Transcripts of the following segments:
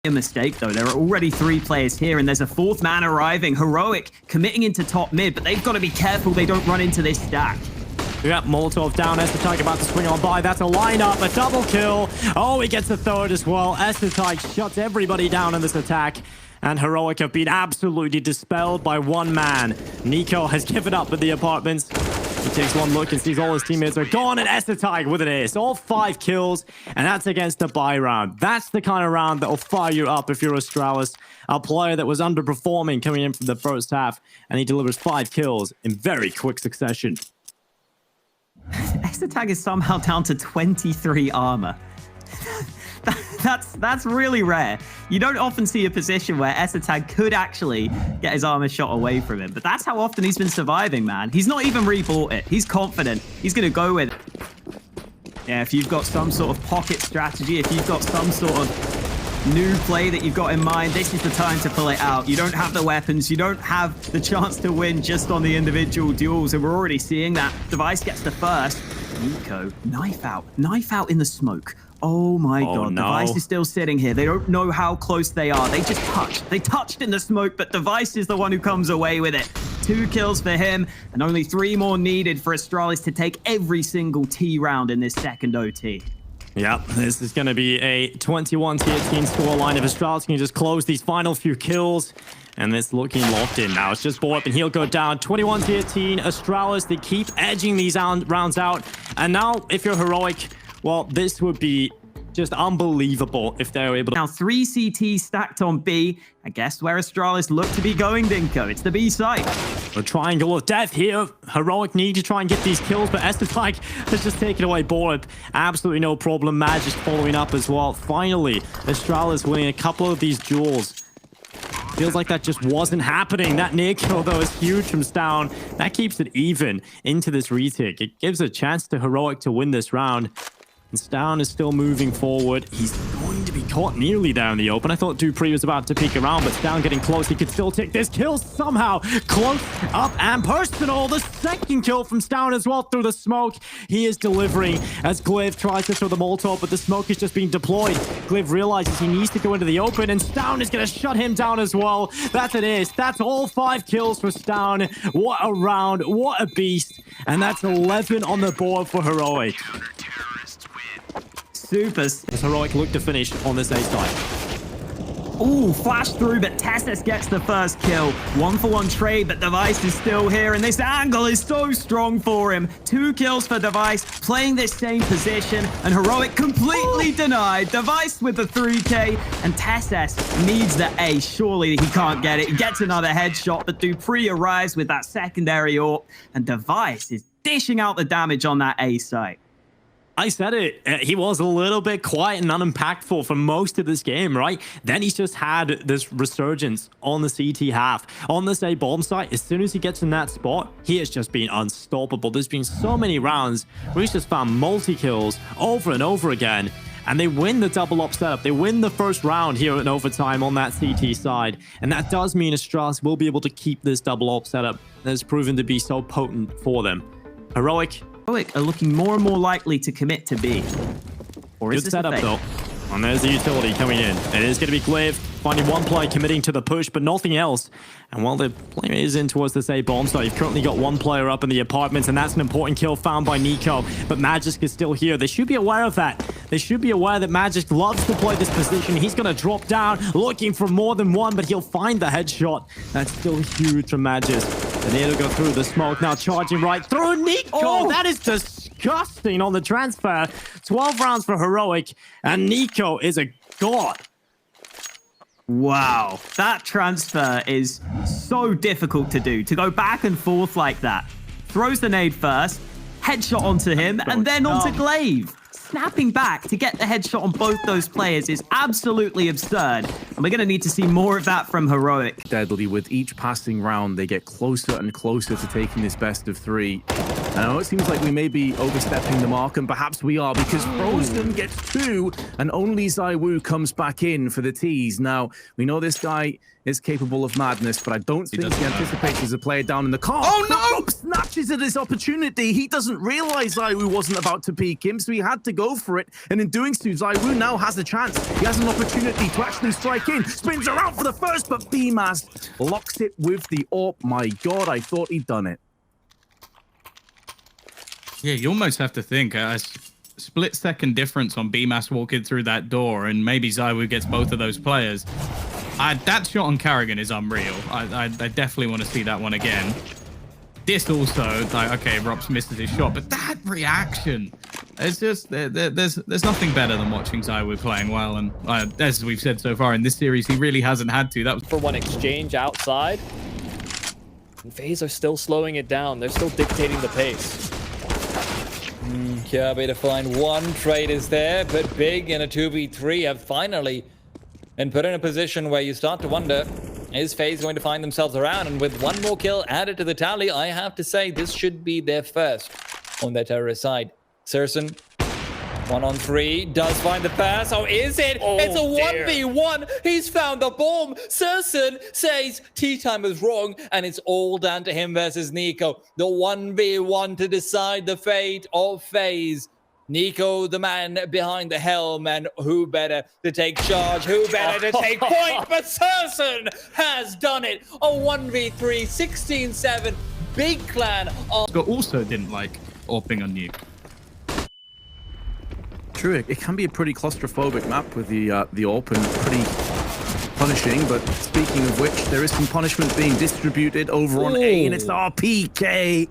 A mistake though. There are already 3 players here and there's a 4th man arriving. Heroic committing into top mid, but they've got to be careful they don't run into this stack. We got Molotov down. syrsoN about to swing on by. That's a lineup, a double kill. Oh, he gets a third as well. syrsoN shuts everybody down in this attack. And Heroic have been absolutely dispelled by 1 man. niko has given up at the apartments. He takes one look and sees all his teammates are gone, and syrsoN with an ace. All 5 kills, and that's against a buy round. That's the kind of round that will fire you up if you're Astralis, a player that was underperforming coming in from the first half, and he delivers 5 kills in very quick succession. syrsoN is somehow down to 23 armor. That's really rare. You don't often see a position where syrsoN could actually get his armor shot away from him, but that's how often he's been surviving, man. He's not even rebought it. He's confident. He's going to go with it. Yeah, if you've got some sort of pocket strategy, if you've got some sort of new play that you've got in mind, this is the time to pull it out. You don't have the weapons. You don't have the chance to win just on the individual duels, and we're already seeing that. Device gets the first. niko, knife out in the smoke. Oh my god, no. Device is still sitting here. They don't know how close they are. They just touched. They touched in the smoke, but Device is the one who comes away with it. 2 kills for him, and only 3 more needed for Astralis to take every single T round in this second OT. Yep, this is going to be a 21-18 scoreline. If Astralis can just close these final few kills, and it's looking locked in now. It's just Borp, and he'll go down. 21-18, Astralis, they keep edging these rounds out. And now, if you're Heroic, well, this would be just unbelievable if they were able to... Now, 3 CT stacked on B. I guess where Astralis look to be going, Dinko. It's the B site. A triangle of death here. Heroic need to try and get these kills, but syrsoN has just taken away Borp. Absolutely no problem. Mad just following up as well. Finally, Astralis winning a couple of these duels. Feels like that just wasn't happening. That near kill, though, is huge from stavn. That keeps it even into this retake. It gives a chance to Heroic to win this round. And stavn is still moving forward. He's going to be caught nearly there in the open. I thought dupreeh was about to peek around, but stavn getting close. He could still take this kill somehow. Close up and personal. The second kill from stavn as well through the smoke. He is delivering as Gliv tries to throw the Molotov, but the smoke is just being deployed. Gliv realizes he needs to go into the open, and stavn is going to shut him down as well. That's an ace. That's all 5 kills for stavn. What a round. What a beast. And that's 11 on the board for Heroic. Super. As Heroic look to finish on this A side. Ooh, flash through, but TeSeS gets the first kill. 1-for-1 trade, but Device is still here, and this angle is so strong for him. 2 kills for Device, playing this same position, and Heroic completely denied. Device with the 3K, and TeSeS needs the A. Surely he can't get it. He gets another headshot, but dupreeh arrives with that secondary AWP, and Device is dishing out the damage on that A site. I said it. He was a little bit quiet and unimpactful for most of this game, right? Then he's just had this resurgence on the CT half. On this A bomb site, as soon as he gets in that spot, he has just been unstoppable. There's been so many rounds where he's just found multi-kills over and over again. And they win the double up setup. They win the first round here in overtime on that CT side. And that does mean Astralis will be able to keep this double up setup that has proven to be so potent for them. Heroic are looking more and more likely to commit to B. Or is good this setup though. And there's the utility coming in. It is going to be Gliv finding one player committing to the push, but nothing else. And while the player is in towards this A bomb site, you've currently got 1 player up in the apartments, and that's an important kill found by niko. But Magisk is still here. They should be aware of that. They should be aware that Magisk loves to play this position. He's going to drop down, looking for more than 1, but he'll find the headshot. That's still huge from Magisk. And he'll go through the smoke, now charging right through niko. Oh, that is disgusting on the transfer. 12 rounds for Heroic, and niko is a god. Wow, that transfer is so difficult to do, to go back and forth like that. Throws the nade first, headshot onto him, and then onto Glaive. Snapping back to get the headshot on both those players is absolutely absurd. And we're going to need to see more of that from Heroic. Deadly, with each passing round, they get closer and closer to taking this best of 3. I know it seems like we may be overstepping the mark, and perhaps we are, because frozeN gets 2, and only ZywOo comes back in for the tease. Now, we know this guy is capable of madness, but I don't think he anticipates there's a player down in the car. Oh no! snatches at his opportunity. He doesn't realize ZywOo wasn't about to peek him, so he had to go for it. And in doing so, ZywOo now has a chance. He has an opportunity to actually strike in. Spins around for the first, but Bymas locks it with the AWP. My God, I thought he'd done it. Yeah, you almost have to think a split-second difference on Bymas walking through that door, and maybe ZywOo gets both of those players. That shot on Carrigan is unreal. I definitely want to see that one again. This also, like, okay, Rops misses his shot, but that reaction, it's just, there's nothing better than watching ZywOo playing well, and as we've said so far in this series, he really hasn't had to. That was for one exchange outside. And FaZe are still slowing it down. They're still dictating the pace. Kirby to find one trade is there, but Big in a 2v3 have finally been put in a position where you start to wonder, is FaZe going to find themselves around? And with one more kill added to the tally, I have to say this should be their first on their terrorist side. syrsoN, 1-on-3, does find the pass. Oh, is it? Oh, it's a 1v1. He's found the bomb. syrsoN says tea time is wrong, and it's all down to him versus niko. The 1v1 to decide the fate of FaZe. niko, the man behind the helm, and who better to take charge? Who better to take point? But syrsoN has done it. A 1v3, 16-7, big clan. Scott also didn't like AWPing on Nuke. True, it can be a pretty claustrophobic map with the AWP and pretty punishing, but speaking of which, there is some punishment being distributed over on A, and it's RPK.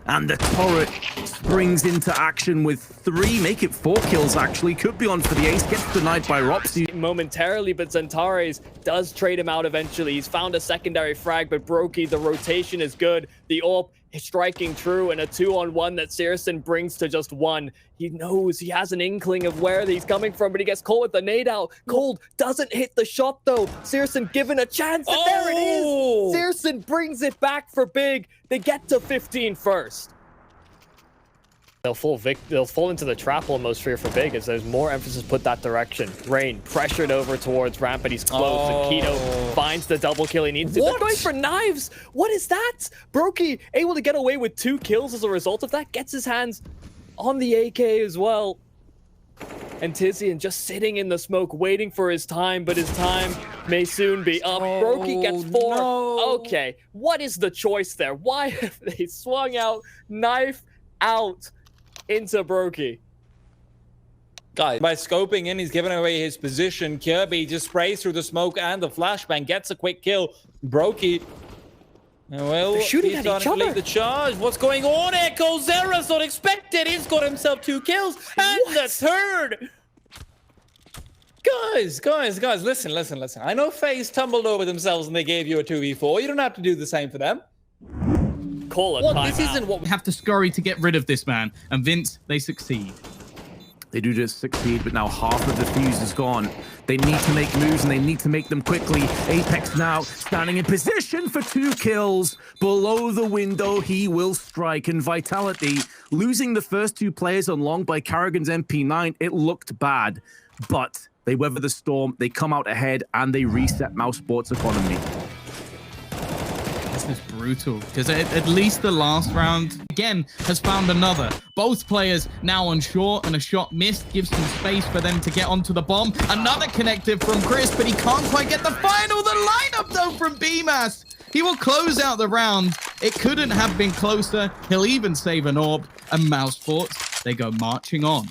And the turret springs into action with 3, make it 4 kills actually. Could be on for the ace, gets denied by Ropsy. Momentarily, but Zentares does trade him out eventually. He's found a secondary frag, but broky, the rotation is good. The AWP is striking true, and a 2-on-1 that syrsoN brings to just 1. He knows, he has an inkling of where he's coming from, but he gets caught with the nade out. Cold doesn't hit the shot though. syrsoN given a chance, and there it is. syrsoN brings it back for Big. They get to 15 first. They'll fall into the trap almost for Big as there's more emphasis put that direction. Rain pressured over towards ramp, but he's close. And Keto finds the double kill he needs to. They're going for knives. What is that? broky able to get away with 2 kills as a result of that. Gets his hands on the AK as well. And Tizian just sitting in the smoke waiting for his time, but his time may soon be up. broky gets 4. No. Okay, what is the choice there? Why have they swung out, knife out into broky? Guys, by scoping in, he's given away his position. Kirby just sprays through the smoke and the flashbang, gets a quick kill. broky, well, they're shooting he's at starting each to lead other. the charge. What's going on here? coldzera's not expected. He's got himself 2 kills and the third. Guys, listen. I know FaZe tumbled over themselves and they gave you a 2v4. You don't have to do the same for them. Call a Well, timeout. this isn't what We have to scurry to get rid of this man, and Vince, they succeed. They do just succeed, but now half of the fuse is gone. They need to make moves, and they need to make them quickly. Apex now standing in position for 2 kills. Below the window, he will strike. And Vitality, losing the first 2 players on long by Carrigan's MP9, it looked bad. But they weather the storm, they come out ahead, and they reset mousesports economy. This is brutal, because at least the last round, again, has found another. Both players now on short, and a shot missed gives some space for them to get onto the bomb. Another connective from Chris, but he can't quite get the final. The lineup, though, from Bymas. He will close out the round. It couldn't have been closer. He'll even save an AWP, and mousesports, they go marching on.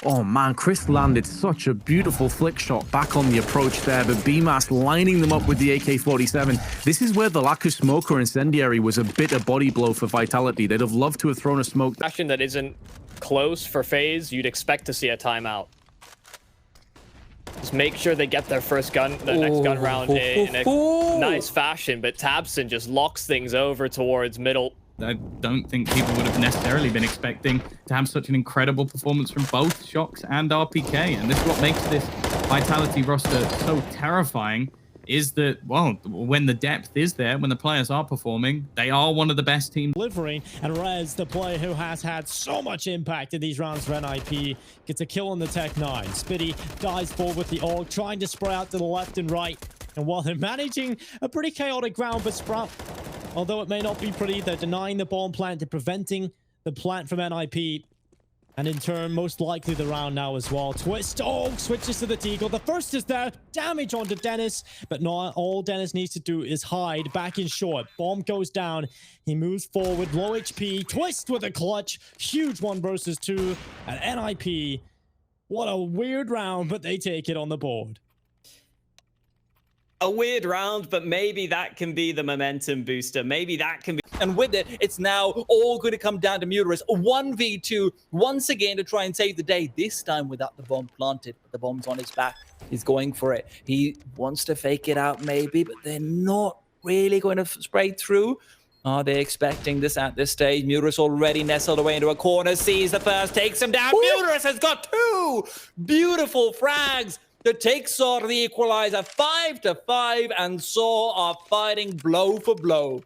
Oh man, Chris landed such a beautiful flick shot back on the approach there, but Bymas lining them up with the AK-47. This is where the lack of smoke or incendiary was a bitter body blow for Vitality. They'd have loved to have thrown a smoke. Action that isn't close for FaZe, you'd expect to see a timeout. Just make sure they get their first gun, the next gun round in a nice fashion, but tabseN just locks things over towards middle. I don't think people would have necessarily been expecting to have such an incredible performance from both Shocks and RPK. And this is what makes this Vitality roster so terrifying, is that, well, when the depth is there, when the players are performing, they are one of the best teams. Delivering, and Rez, the player who has had so much impact in these rounds for NIP, gets a kill on the Tech 9. Spitty dives forward with the AUG, trying to spray out to the left and right. And while they're managing a pretty chaotic round, but Sprout although it may not be pretty. They're denying the bomb plant. They're preventing the plant from NIP. And in turn, most likely the round now as well. Twist. Oh, switches to the Deagle. The first is there. Damage onto Dennis. But not all Dennis needs to do is hide back in short. Bomb goes down. He moves forward. Low HP. Twist with a clutch. Huge 1 versus 2. And NIP. What a weird round, but they take it on the board. A weird round, but maybe that can be the momentum booster. Maybe that can be... And with it, it's now all going to come down to Murderous. 1v2 once again to try and save the day. This time without the bomb planted. But the bomb's on his back. He's going for it. He wants to fake it out maybe, but they're not really going to spray through. Are they expecting this at this stage? Murderous already nestled away into a corner. Sees the first, takes him down. Murderous has got 2 beautiful frags to take Saw to the equalizer. 5-5, and Saw are fighting blow for blow.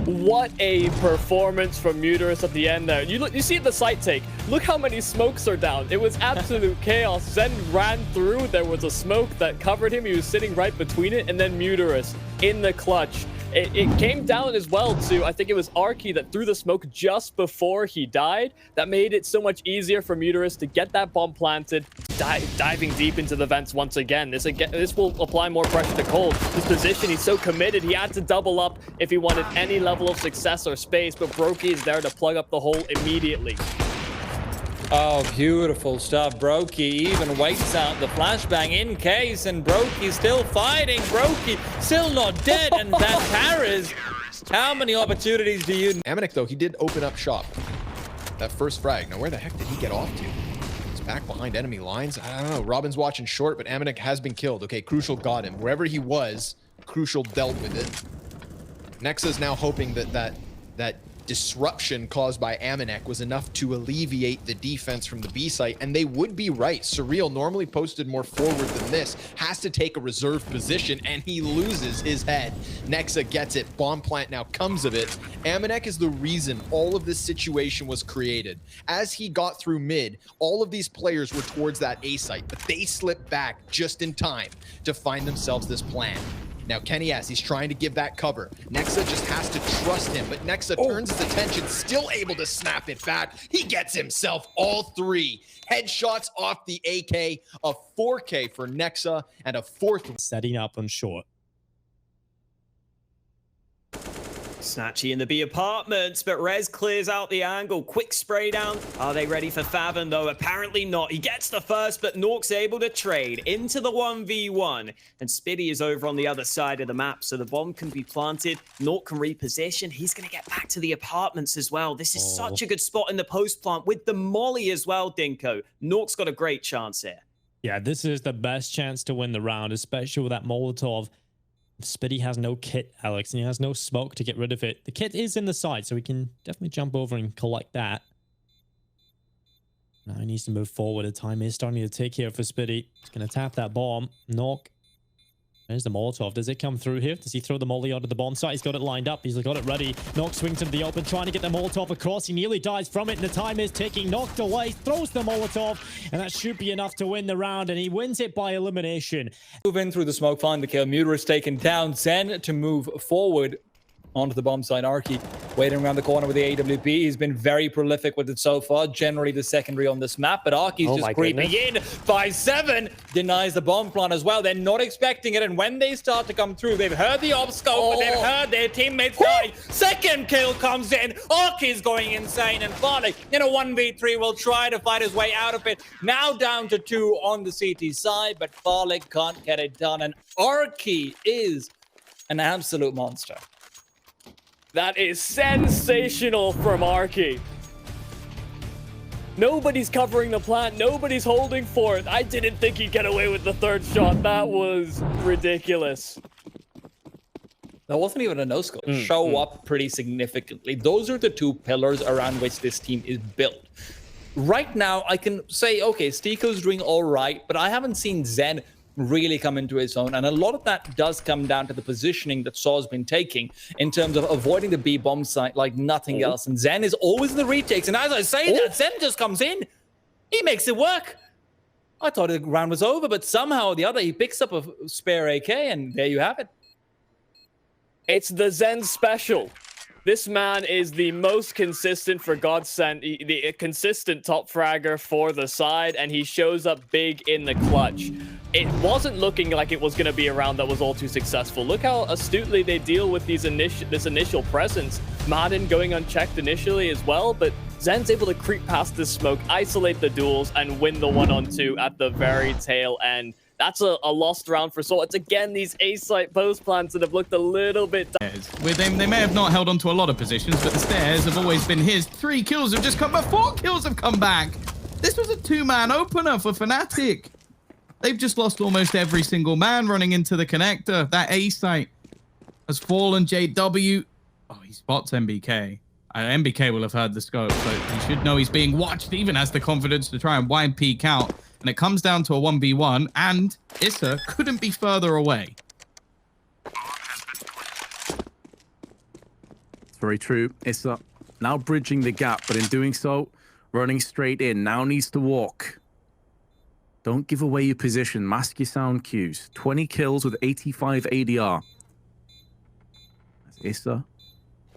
What a performance from Murderous at the end there. You see the site take. Look how many smokes are down. It was absolute chaos. Zen ran through. There was a smoke that covered him. He was sitting right between it. And then Murderous in the clutch. It came down as well to, I think it was Arky that threw the smoke just before he died. That made it so much easier for Murderous to get that bomb planted, diving deep into the vents once again. This will apply more pressure to Cold. His position, he's so committed. He had to double up if he wanted any level of success or space, but broky is there to plug up the hole immediately. Oh, beautiful stuff. broky even waits out the flashbang in case, and broky still fighting. broky still not dead, and that carries. How many opportunities do you... Amanek, though, he did open up shop. That first frag. Now, where the heck did he get off to? He's back behind enemy lines. I don't know. Robin's watching short, but Amanek has been killed. Okay, Crucial got him. Wherever he was, Crucial dealt with it. Nexa's now hoping that disruption caused by Amanek was enough to alleviate the defense from the B site, and they would be right. Surreal, normally posted more forward than this, has to take a reserve position, and he loses his head. Nexa gets it. Bomb plant now comes of it. Amanek is the reason all of this situation was created. As he got through mid, all of these players were towards that A site, but they slipped back just in time to find themselves this plan. Now, Kenny S, he's trying to give that cover. Nexa just has to trust him, but Nexa turns his attention, still able to snap it back. He gets himself all 3 headshots off the AK, a 4K for Nexa, and a 4th. Setting up on short. Snatchy in the B apartments, but Rez clears out the angle. Quick spray down. Are they ready for Fathom, though? Apparently not. He gets the first, but Nork's able to trade into the 1v1. And Spiddy is over on the other side of the map, so the bomb can be planted. Nork can reposition. He's going to get back to the apartments as well. This is such a good spot in the post plant with the molly as well, Dinko. Nork's got a great chance here. Yeah, this is the best chance to win the round, especially with that Molotov. Spiddy has no kit, Alex, and he has no smoke to get rid of it. The kit is in the side, so we can definitely jump over and collect that. Now he needs to move forward. The time is starting to tick here for Spiddy. He's going to tap that bomb. Knock. There's the Molotov. Does it come through here? Does he throw the molly onto the bomb site? He's got it lined up. He's got it ready. Knock swings into the open, trying to get the Molotov across. He nearly dies from it, and the time is ticking. Knocked away, throws the Molotov, and that should be enough to win the round, and he wins it by elimination. Move in through the smoke, find the kill. Murderous taken down. Zen to move forward onto the bomb site. Arky waiting around the corner with the AWP. He's been very prolific with it so far. Generally the secondary on this map, but Arky's just creeping in. 5-7 denies the bomb plant as well. They're not expecting it, and when they start to come through, they've heard the op scope, but they've heard their teammates die. Second kill comes in. Arky's going insane, and Farley in a 1v3 will try to fight his way out of it. Now down to 2 on the CT side, but Farley can't get it done, and Arky is an absolute monster. That is sensational from Arky. Nobody's covering the plant. Nobody's holding for it. I didn't think he'd get away with the 3rd shot. That was ridiculous. That wasn't even a no-scope. Show up pretty significantly. Those are the 2 pillars around which this team is built. Right now, I can say, okay, Stiko's doing all right, but I haven't seen Zen really come into his own, and a lot of that does come down to the positioning that Saw's been taking in terms of avoiding the B bomb site like nothing else, and Zen is always in the retakes, and as I say that, Zen just comes in, he makes it work. I thought the round was over, but somehow or the other he picks up a spare AK, and there you have it. It's the Zen special. This man is the most consistent for Godsend, the consistent top fragger for the side, and he shows up big in the clutch. It wasn't looking like it was going to be a round that was all too successful. Look how astutely they deal with this initial presence. Madden going unchecked initially as well, but Zen's able to creep past this smoke, isolate the duels, and win the 1-on-2 at the very tail end. That's a lost round for Soul. It's again these A-site post plants that have looked a little bit... With him, they may have not held on to a lot of positions, but the stairs have always been his. 3 kills have just come back. 4 kills have come back. This was a 2-man opener for Fnatic. They've just lost almost every single man running into the connector. That A-site has fallen. JW. Oh, he spots MBK. MBK will have heard the scope, so he should know he's being watched, even has the confidence to try and wide peek out. And it comes down to a 1v1, and Issa couldn't be further away. It's very true. Issa now bridging the gap, but in doing so, running straight in. Now needs to walk. Don't give away your position. Mask your sound cues. 20 kills with 85 ADR. As Issa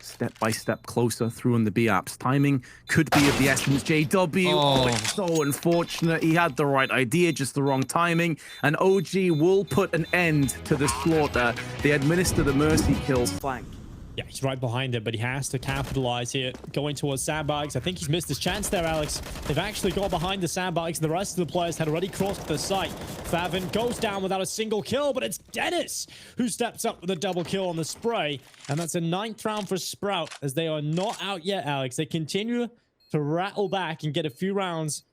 step by step closer through on the B-apps. Timing could be of the essence. JW, oh, it's so unfortunate. He had the right idea, just the wrong timing. And OG will put an end to the slaughter. They administer the mercy kills. Flank. Yeah, he's right behind it, but he has to capitalize here. Going towards sandbags. I think he's missed his chance there, Alex. They've actually got behind the sandbags. The rest of the players had already crossed the site. stavn goes down without a single kill, but it's Dennis who steps up with a double kill on the spray. And that's a 9th round for Sprout, as they are not out yet, Alex. They continue to rattle back and get a few rounds.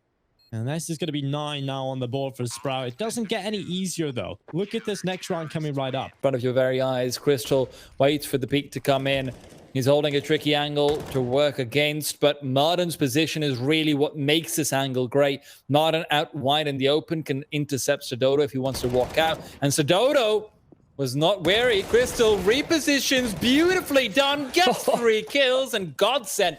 And this is going to be 9 now on the board for Sprout. It doesn't get any easier, though. Look at this next round coming right up. In front of your very eyes, Crystal waits for the peak to come in. He's holding a tricky angle to work against, but Marden's position is really what makes this angle great. Marden out wide in the open can intercept Sododo if he wants to walk out. And Sododo was not wary. Crystal repositions, beautifully done, gets 3 kills, and Godsend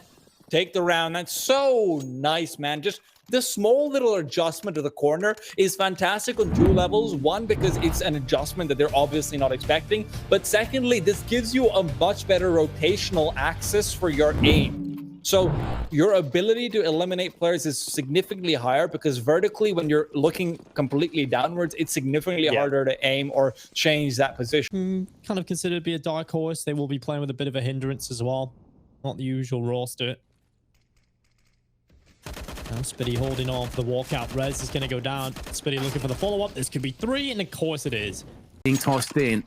take the round. That's so nice, man. Just the small little adjustment to the corner is fantastic on 2 levels. One, because it's an adjustment that they're obviously not expecting. But secondly, this gives you a much better rotational access for your aim. So your ability to eliminate players is significantly higher, because vertically, when you're looking completely downwards, it's significantly harder to aim or change that position. Kind of considered to be a dark horse. They will be playing with a bit of a hindrance as well. Not the usual roster. Now Spitty holding on for the walkout. Rez is going to go down. Spitty looking for the follow-up. This could be 3, and of course it is. Being tossed in,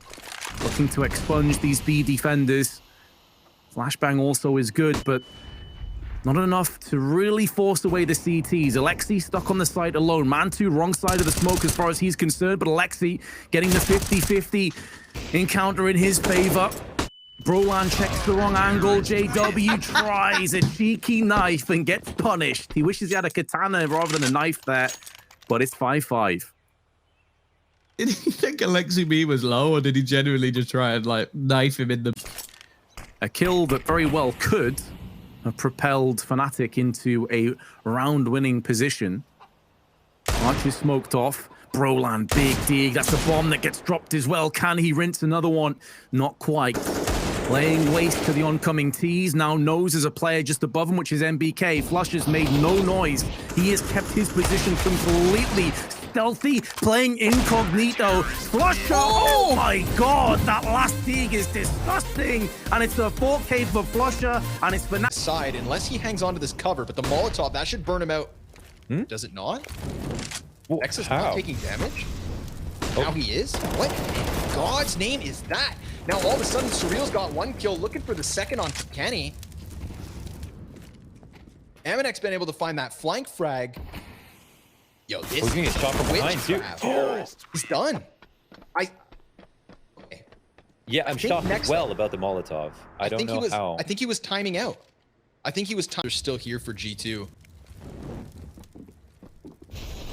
looking to expunge these B defenders. Flashbang also is good, but not enough to really force away the CTs. Alexi stuck on the site alone. Man2 wrong side of the smoke as far as he's concerned, but Alexi getting the 50-50 encounter in his favor. Brolan checks the wrong angle. JW tries a cheeky knife and gets punished. He wishes he had a katana rather than a knife there, but it's 5-5. Did he think Alexi B was low, or did he genuinely just try and like knife him in the... A kill that very well could have propelled Fnatic into a round-winning position. Arch is smoked off. Brolan, big dig. That's a bomb that gets dropped as well. Can he rinse another one? Not quite. Laying waste to the oncoming T's. Now knows there's a player just above him, which is MBK. Flush has made no noise. He has kept his position completely stealthy, playing incognito. Flusher, oh my god, that last dig is disgusting. And it's a 4K for Flusher, and it's for... Side, unless he hangs onto this cover, but the Molotov, that should burn him out. Does it not? Nexus not taking damage? Now he is? What in God's name is that? Now all of a sudden, Surreal's got 1 kill, looking for the second on Kenny. Aminek's been able to find that flank frag. Yo, this We're gonna get shot from behind too. He's done. Okay. Yeah, I'm shocked as well about the Molotov. I don't know how. I think he was timing out. I think he was They're still here for G2.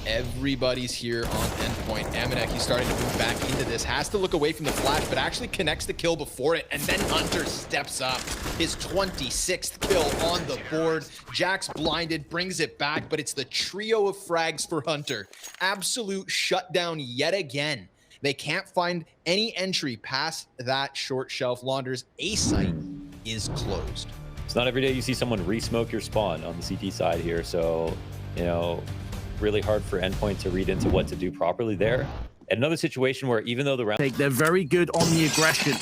Everybody's here on endpoint. Aminek, he's starting to move back into this. Has to look away from the flash, but actually connects the kill before it. And then Hunter steps up. His 26th kill on the board. Jack's blinded, brings it back, but it's the trio of frags for Hunter. Absolute shutdown yet again. They can't find any entry past that short shelf. Launder's A site is closed. It's not every day you see someone re-smoke your spawn on the CT side here, so, you know, really hard for Endpoint to read into what to do properly there. Another situation where even though the round... They're very good on the aggression.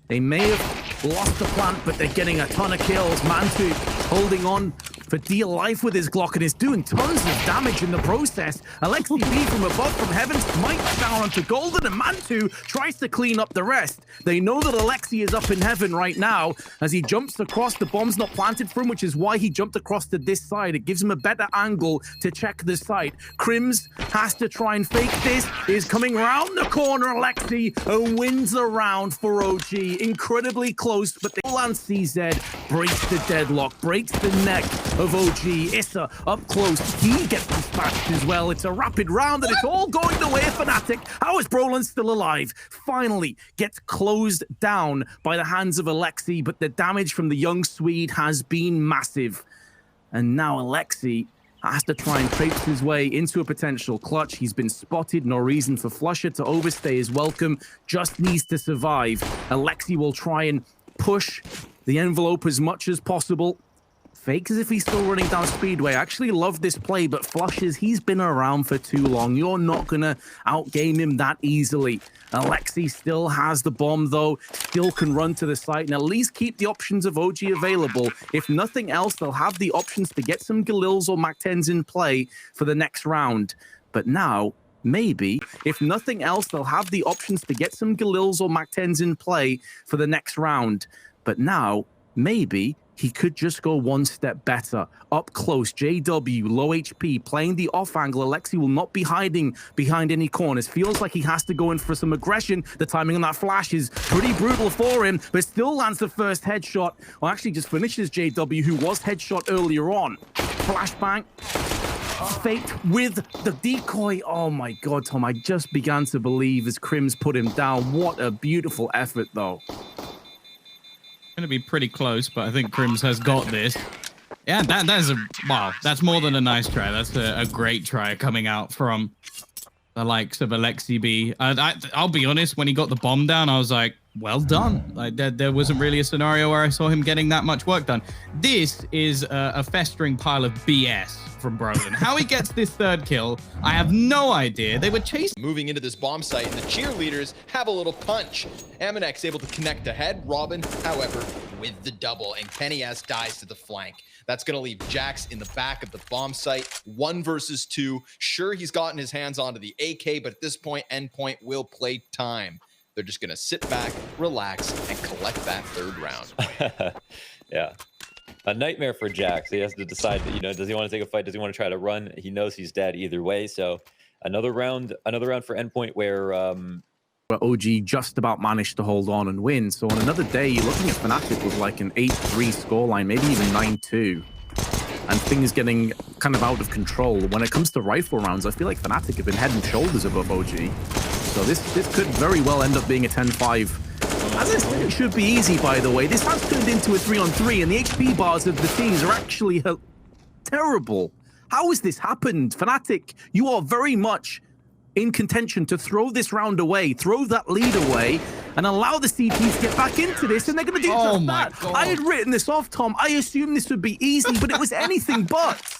They may have lost the plant, but they're getting a ton of kills. Mantu holding on for dear life with his Glock and is doing tons of damage in the process. Alexi B from above, from heaven, smite down onto Golden, and Mantu tries to clean up the rest. They know that Alexi is up in heaven right now as he jumps across. The bomb's not planted for him, which is why he jumped across to this side. It gives him a better angle to check the site. Crims has to try and fake this. Is coming round the corner, Alexi, and wins the round for OG. Incredibly close, but the land CZ breaks the deadlock, breaks the neck of OG. Issa up close. He gets dispatched as well. It's a rapid round and it's all going the way of Fnatic. How is Brolin still alive? Finally gets closed down by the hands of Alexi, but the damage from the young Swede has been massive. And now Alexi has to try and traipse his way into a potential clutch. He's been spotted. No reason for Flusher to overstay his welcome. Just needs to survive. Alexi will try and push the envelope as much as possible. Fake as if he's still running down Speedway. I actually love this play, but Flushes, he's been around for too long. You're not going to outgame him that easily. Alexi still has the bomb, though. Still can run to the site and at least keep the options of OG available. If nothing else, they'll have the options to get some Galils or Mac-10s in play for the next round. But now, maybe, if nothing else, they'll have the options to get some Galils or Mac-10s in play for the next round. But now, maybe he could just go one step better. Up close, JW, low HP, playing the off angle. Alexi will not be hiding behind any corners. Feels like he has to go in for some aggression. The timing on that flash is pretty brutal for him, but still lands the first headshot. Well, actually just finishes JW, who was headshot earlier on. Flashbang. Faked with the decoy. Oh my God, Tom, I just began to believe as Crims put him down. What a beautiful effort, though. Going to be pretty close, but I think Crims has got this. Yeah, that is a wow. That's more than a nice try. That's a great try coming out from the likes of Alexi B. I'll be honest, when he got the bomb down, I was like, well done. Like there wasn't really a scenario where I saw him getting that much work done. This is a festering pile of BS from Brolin. How he gets this third kill, I have no idea. They were chasing. Moving into this bomb site, and the cheerleaders have a little punch. Aminek's able to connect ahead. Robin, however, with the double, and Kenny S dies to the flank. That's going to leave Jax in the back of the bomb site. 1 versus 2. Sure, he's gotten his hands onto the AK, but at this point, Endpoint will play time. They're just going to sit back, relax, and collect that third round. Yeah. A nightmare for Jax. He has to decide that, you know, does he want to take a fight? Does he want to try to run? He knows he's dead either way. So another round for Endpoint where OG just about managed to hold on and win. So on another day, you're looking at Fnatic with like an 8-3 scoreline, maybe even 9-2. And things getting kind of out of control. When it comes to rifle rounds, I feel like Fnatic have been head and shoulders above OG. So this could very well end up being a 10-5. As it should be easy, by the way. This has turned into a 3-on-3, and the HP bars of the teams are actually terrible. How has this happened? Fnatic, you are very much in contention to throw this round away, throw that lead away, and allow the CTs to get back into this, and they're going to do just that. I had written this off, Tom. I assumed this would be easy, but it was anything but.